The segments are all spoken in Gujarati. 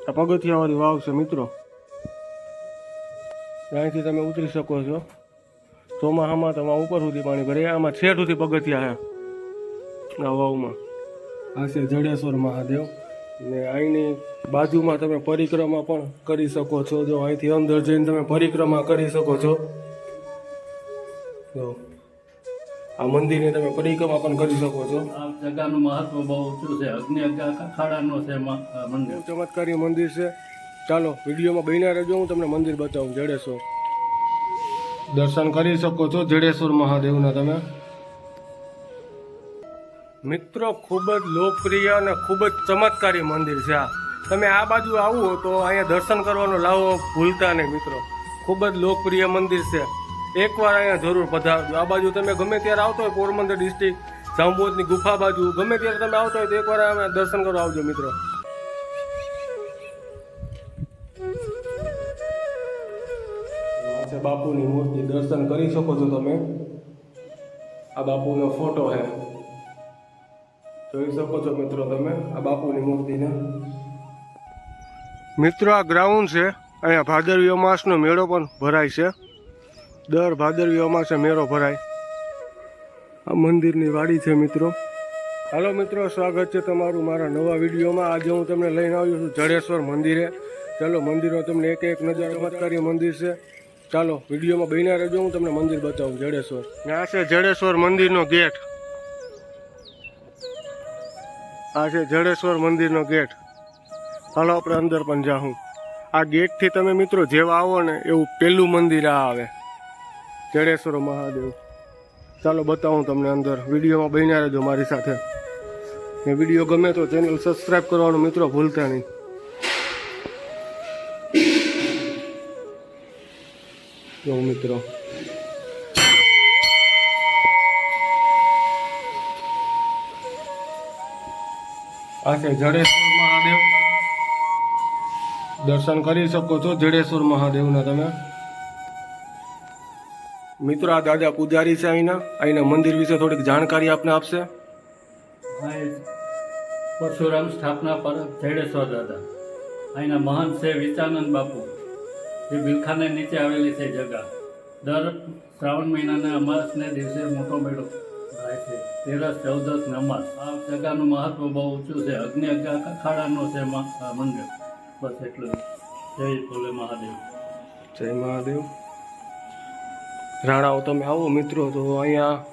આ પગથિયાવાળી વાવ છે મિત્રો, અહીંથી તમે ઉતરી શકો છો. ચોમાસામાં તમે ઉપર સુધી પાણી ભરે, આમાં છેટ સુધી પગથિયા છે આ વાવમાં. આ છે જડેશ્વર મહાદેવ ને અહીંની બાજુમાં તમે પરિક્રમા પણ કરી શકો છો. જો અહીંથી અંદર જઈને તમે પરિક્રમા કરી શકો છો. જો આ મંદિરની તમે પરિક્રમા પણ કરી શકો છો. આ જગાનું મહત્વ બહુ ઊંચું છે. અગ્નિ અખાડાનો છે મંદિર. ચમત્કારી મંદિર છે. ચાલો વિડીયોમાં બન્યા રહેજો, હું તમને મંદિર બતાવું. જડેશ્વર દર્શન કરી શકો છો જડેશ્વર મહાદેવના તમે. મિત્રો ખૂબ જ લોકપ્રિય અને ખૂબ જ ચમત્કારી મંદિર છે આ. તમે આ બાજુ આવો તો અહીંયા દર્શન કરવાનો લાવો ભૂલતા નહીં મિત્રો. ખૂબ જ લોકપ્રિય મંદિર છે. એકવાર અહીંયા જરૂર પધારજો. આ બાજુ તમે ગમે ત્યારે આવતો હોય, પોરબંદર ડિસ્ટ્રિક્ટ જાંબુની ગુફા બાજુ ગમે ત્યારે તમે આવતો હોય તો એકવાર અહીંયા દર્શન કરવા આવજો મિત્રો. બાપુની મૂર્તિ દર્શન કરી શકો છો તમે. આ બાપુનો ફોટો છે, જોઈ શકો છો મિત્રો તમે આ બાપુની મૂર્તિને. મિત્રો આ ગ્રાઉન્ડ છે. અહીંયા ભાદરવી અમાસનો મેળો પણ ભરાય છે. દર ભાદરવી અમાસે મેળો ભરાય. આ મંદિરની વાડી છે મિત્રો. હાલો મિત્રો, સ્વાગત છે તમારું મારા નવા વિડીયોમાં. આજે હું તમને લઈને આવ્યો છું જડેશ્વર મંદિરે. ચાલો મંદિરનો તમને એક એક નજારો, ચમત્કારી મંદિર છે. ચાલો વિડીયોમાં બન્યા રહેજો, હું તમને મંદિર બતાવું જડેશ્વર. આ છે જડેશ્વર મંદિરનો ગેટ. આ છે જડેશ્વર મંદિરનો ગેટ. હાલો આપણે અંદર પણ જાઉં. આ ગેટથી તમે મિત્રો જેવા આવો ને એવું પહેલું મંદિર આ આવે, જડેશ્વર મહાદેવ. ચાલો બતાવું તમને અંદર. વિડીયોમાં બન્યા રહેજો મારી સાથે. ને વિડીયો ગમે તો ચેનલ સબસ્ક્રાઈબ કરવાનું મિત્રો ભૂલતા નહીં. જો મિત્રો આ છે જડેશ્વર મહાદેવ. દર્શન કરી શકો છો જડેશ્વર મહાદેવના તમે. મિત્રો આ દાદા પૂજારી છે અહીંના મંદિર વિશે થોડીક જાણકારી આપને આપશે. પરશુરામ સ્થાપના પર જડેશ્વર દાદા. અહીંના મહંત છે વિચાનંદ બાપુ. જે બિલખાને નીચે આવેલી છે જગા. દર શ્રાવણ મહિનાના અમાસને દિવસે મોટો મેળો થાય છે. 13, 14 ને અમાસ. આ જગાનું મહત્વ બહુ ઊંચું છે. અગ્નિ અખાડાનો છે મંદિર. બસ એટલું. જય ભોલે મહાદેવ. જય મહાદેવ. રાણાઓ તમે આવો મિત્રો તો અહીંયા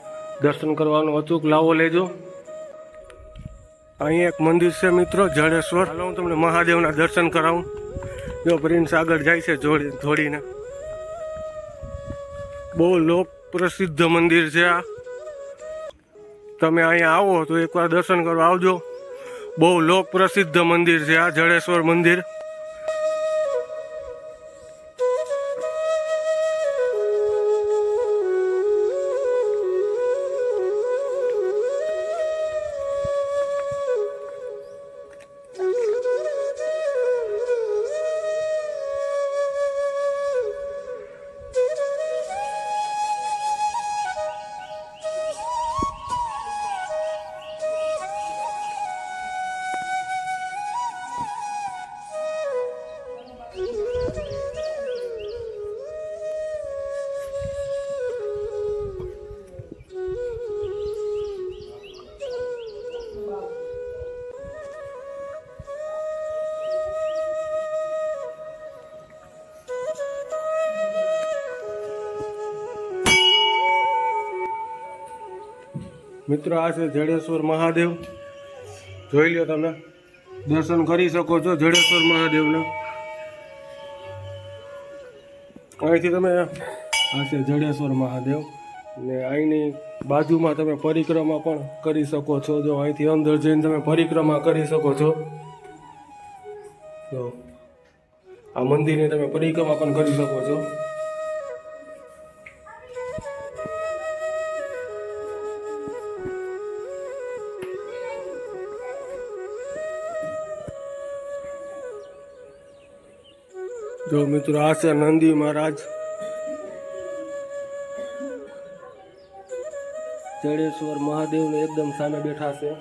દર્શન કરવાનો અચૂક લાવો લેજો. અહીંયા એક મંદિર છે મિત્રો જડેશ્વર. હાલો હું તમને મહાદેવના દર્શન કરાવું. જો પ્રિન્સ આગળ જાય છે જોડીને. બહુ લોક પ્રસિદ્ધ મંદિર છે આ. તમે અહીંયા આવો તો એકવાર દર્શન કરવા આવજો. બહુ લોક પ્રસિદ્ધ મંદિર છે આ જડેશ્વર મંદિર. મિત્રો આ છે જડેશ્વર મહાદેવ. જોઈ લો તમે, દર્શન કરી શકો છો જડેશ્વર મહાદેવના. અહીંથી તમે આ છે જડેશ્વર મહાદેવ ને અહીંની બાજુમાં તમે પરિક્રમા પણ કરી શકો છો. જો અહીંથી અંદર જઈને તમે પરિક્રમા કરી શકો છો. જો આ મંદિરની તમે પરિક્રમા પણ કરી શકો છો. જો મિત્રો આ છે નંદી મહારાજ. જડેશ્વર મહાદેવને એકદમ સામે બેઠા છે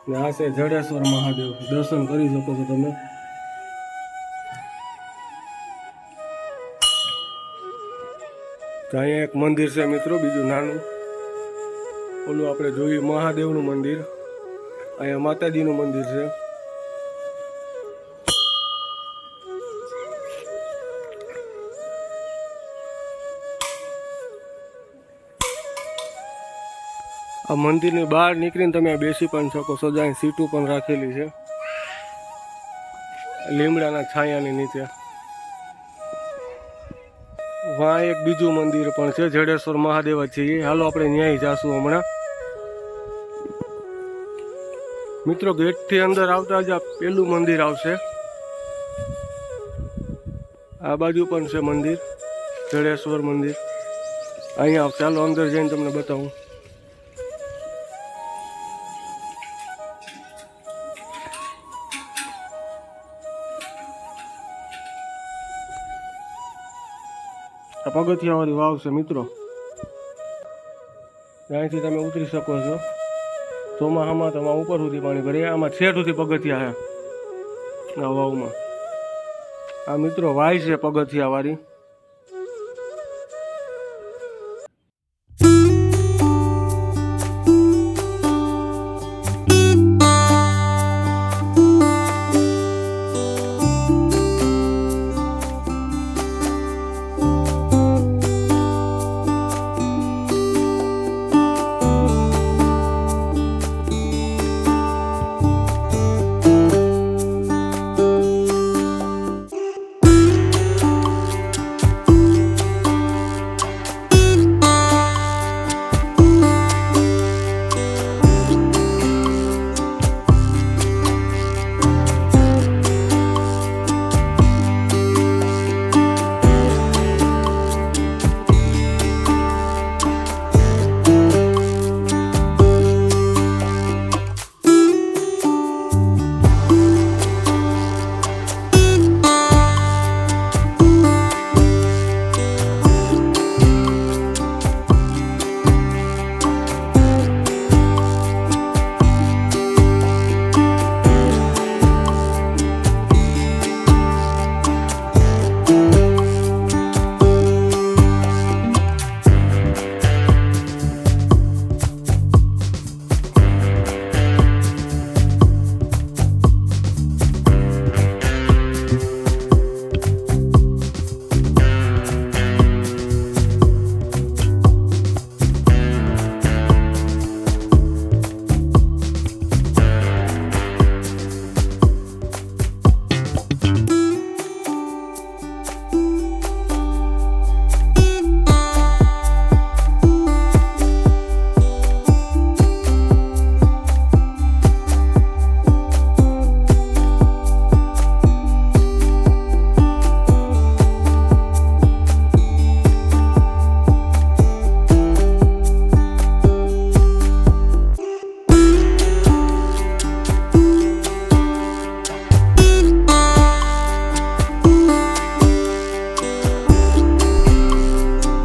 ને આ છે જડેશ્વર મહાદેવ. દર્શન કરી શકો છો તમે. તો અહીંયા એક મંદિર છે મિત્રો, બીજું નાનું. ઓલું આપણે જોયું મહાદેવનું મંદિર, અહીંયા માતાજીનું મંદિર છે. આ મંદિરની બહાર નીકળીને તમે બેસી પણ શકો છો. અહીં સીટો પણ રાખેલી છે લીમડાના છાયાની નીચે. વાં એક બીજું મંદિર પણ છે, જડેશ્વર મહાદેવ છે. હાલો આપણે ન્યાય જાશું હમણાં. મિત્રો ગેટથી અંદર આવતા જ આ પેલું મંદિર આવશે. આ બાજુ પણ છે મંદિર, જડેશ્વર મંદિર. અહીંયા આવશે. ચાલો અંદર જઈને તમને બતાવું. આ પગથિયાવાળી વાવ છે મિત્રો, અહીંથી તમે ઉતરી શકો છો. ચોમાસામાં તમે ઉપર સુધી પાણી ભરે. આમાં છેટ સુધી પગથિયા છે આ વાવમાં. આ મિત્રો વાય છે પગથિયાવાળી.